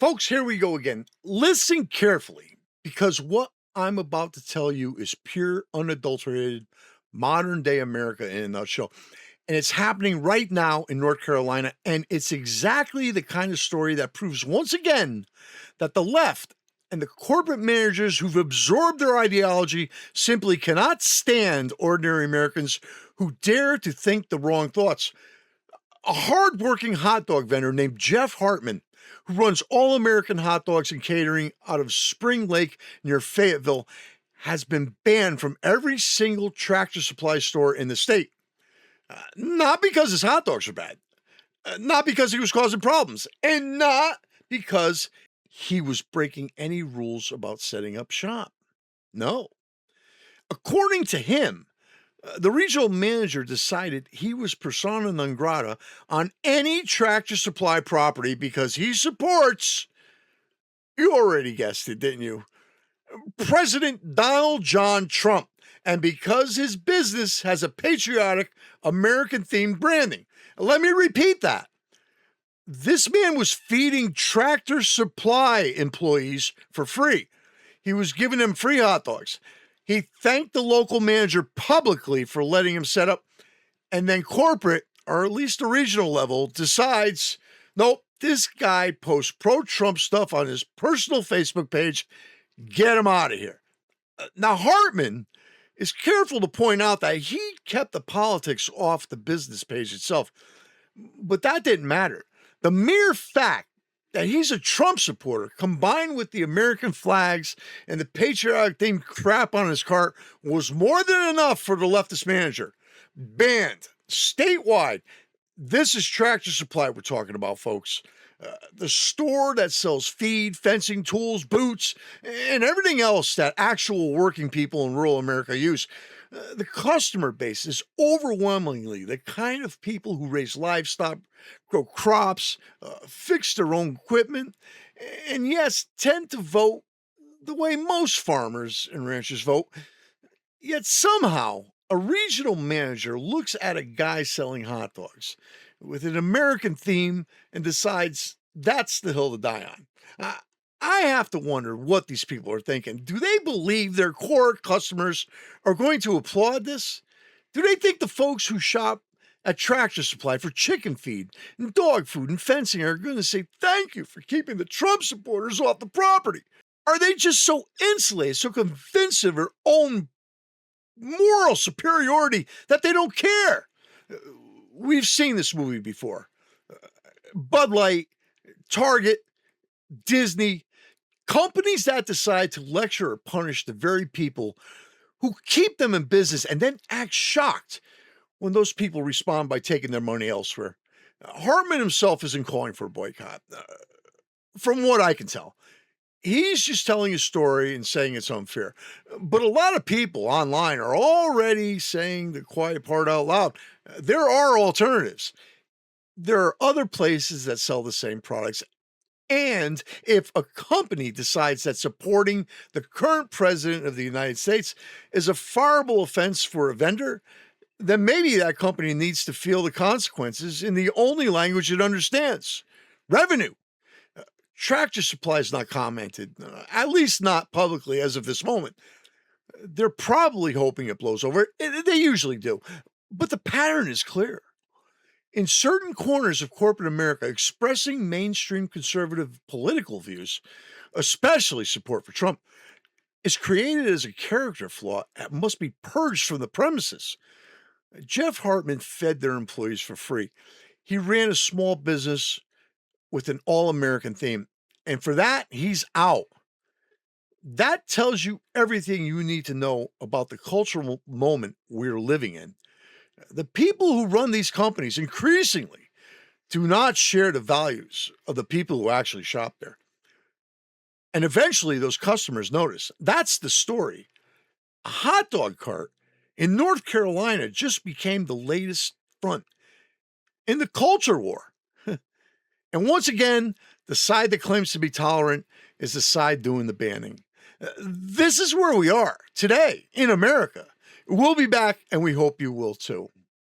Folks, here we go again. Listen carefully because what I'm about to tell you is pure, unadulterated, modern day America in a nutshell. And it's happening right now in North Carolina. And it's exactly the kind of story that proves once again that the left and the corporate managers who've absorbed their ideology simply cannot stand ordinary Americans who dare to think the wrong thoughts. A hardworking hot dog vendor named Jeff Hartman, who runs All American Hotdogs and Catering out of Spring Lake near Fayetteville, has been banned from every single Tractor Supply store in the state. Not because his hot dogs are bad, not because he was causing problems, and not because he was breaking any rules about setting up shop. No. According to him, the regional manager decided he was persona non grata on any Tractor Supply property because he supports, you already guessed it, didn't you? President Donald John Trump, and because his business has a patriotic American-themed branding. Let me repeat that. This man was feeding Tractor Supply employees for free. He was giving them free hot dogs. He thanked the local manager publicly for letting him set up, and then corporate, or at least the regional level, decides, nope, this guy posts pro-Trump stuff on his personal Facebook page. Get him out of here. Now, Hartman is careful to point out that he kept the politics off the business page itself, but that didn't matter. The mere fact that he's a Trump supporter, combined with the American flags and the patriotic-themed crap on his cart, was more than enough for the leftist manager. Banned statewide. This is Tractor Supply we're talking about, folks. The store that sells feed, fencing tools, boots, and everything else that actual working people in rural America use. The customer base is overwhelmingly the kind of people who raise livestock, grow crops, fix their own equipment, and yes, tend to vote the way most farmers and ranchers vote. Yet somehow, a regional manager looks at a guy selling hot dogs with an American theme and decides that's the hill to die on. I have to wonder what these people are thinking. Do they believe their core customers are going to applaud this? Do they think the folks who shop at Tractor Supply for chicken feed and dog food and fencing are going to say, thank you for keeping the Trump supporters off the property? Are they just so insulated, so convinced of their own moral superiority that they don't care? We've seen this movie before. Bud Light, Target, Disney, companies that decide to lecture or punish the very people who keep them in business and then act shocked when those people respond by taking their money elsewhere. Hartman himself isn't calling for a boycott, from what I can tell. He's just telling his story and saying it's unfair. But a lot of people online are already saying the quiet part out loud. There are alternatives. There are other places that sell the same products. And if a company decides that supporting the current president of the United States is a fireable offense for a vendor, then maybe that company needs to feel the consequences in the only language it understands: revenue. Tractor Supply has not commented, at least not publicly as of this moment. They're probably hoping it blows over. They usually do. But the pattern is clear. In certain corners of corporate America, expressing mainstream conservative political views, especially support for Trump, is created as a character flaw that must be purged from the premises. Jeff Hartman fed their employees for free. He ran a small business with an all-American theme, and for that, he's out. That tells you everything you need to know about the cultural moment we're living in. The people who run these companies increasingly do not share the values of the people who actually shop there. And eventually those customers notice. That's the story. A hot dog cart in North Carolina just became the latest front in the culture war. And once again, the side that claims to be tolerant is the side doing the banning. This is where we are today in America. We'll be back, and we hope you will too.